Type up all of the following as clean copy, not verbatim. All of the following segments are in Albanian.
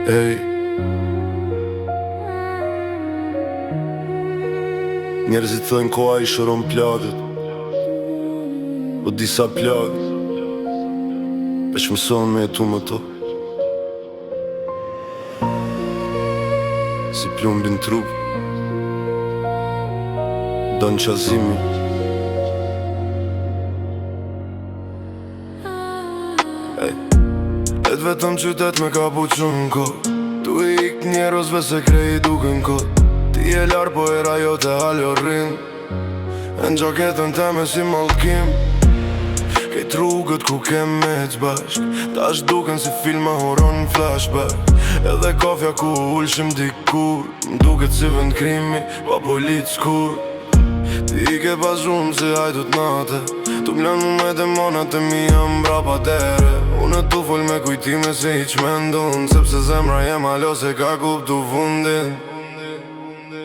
Ej, njerëzit thënë koha I shëron plagët, po disa plagët veç mëson me jetu më to. Si plumbin trup don qazimi. Ej, vetëm qytet me ka buqun kod, tu I ik njerëzve se krej duke n'kod. Ti e lar po era jo te haljo rrin, e n'gjaketën teme si mallkim. Kejt rrugët ku kem me t'bashk, tash duken si filma horon flashback. Edhe kafja ku ullshim dikur, m'duket si vend krimi, pa polic kur. Ti I ke pasum si hajdut nate, tu m'lan mu me demonat e mi jam brapa tere. Unë tu fol me kujtime se I qmendun, sepse zemra jem alo se ka kuptu fundin.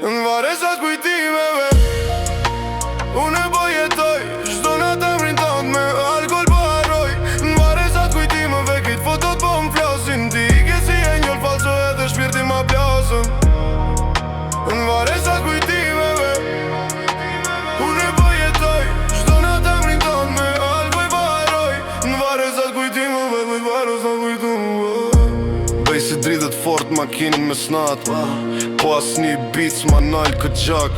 N'varesat kujtimeve unë po jetoj, çdo natë emrin tënd me alkohol po harroj. N'varesat kujtimeve kejt fotot po m'flasin, ti I ke si e njëll falso edhe shpirti ma plasën. N'varesat kujtimeve unë po jetoj, çdo natë emrin tënd me alkohol po harroj. N'varesat kujtimeve bëj si dridhet fort makinin me snat, po asni beats ma nalë këtë gjak.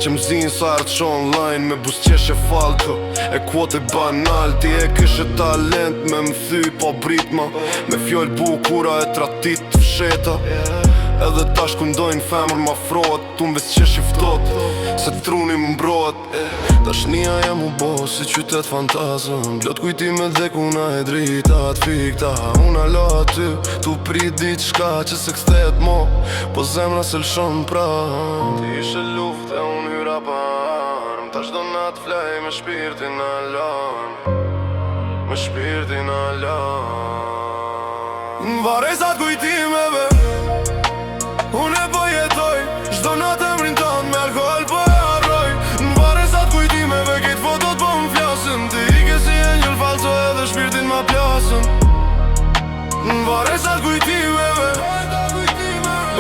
Që m'zin sa artë online me busqeshe falto, e kuote banal. Ti e këshe talent me m'thy po britma, me fjoll bukura e tratit të fsheta. Edhe tash ku ndojnë femër ma frohet, tu m'ves që shiftot, se truni m'mbrojt. Dashnia jem u bo si qytet fantazëm, blot kujtime dhe kuna e drita t'fikta. Una lo aty, tu prit dit shka që se kështet mo, po zemra se lëshon pra. Ti ishe luft e unë hyra pa arm, tash do na t'flej me shpirtin alarm, me shpirtin alarm. N'varesat kujtimeve unë po jetoj, çdo natë emrin tënd me alkohol po e harroj. N'varesat kujtimeve kejt fotot po m'flasin, ti I ke si e njëll falso edhe shpirtin ma plasën. N'varesat kujtimeve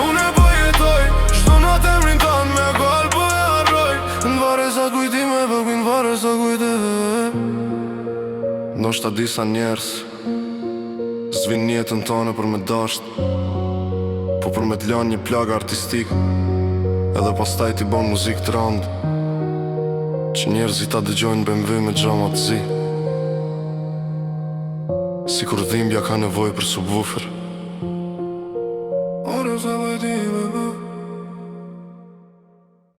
unë po jetoj, çdo natë emrin tënd me alkohol po e harroj. N'varesat kujtimeve, n'varesat kujtimeve. Ndoshta disa njerës zvin jetën tone për me dasht, po për me t'lan një plagë artistik, edhe pastaj t'i bon muzik të rand, që njerëzit ta dëgjojnë BMW me gjama të zi, si kur dhimbja ka nevoj për subwoofer. Ore sa vajti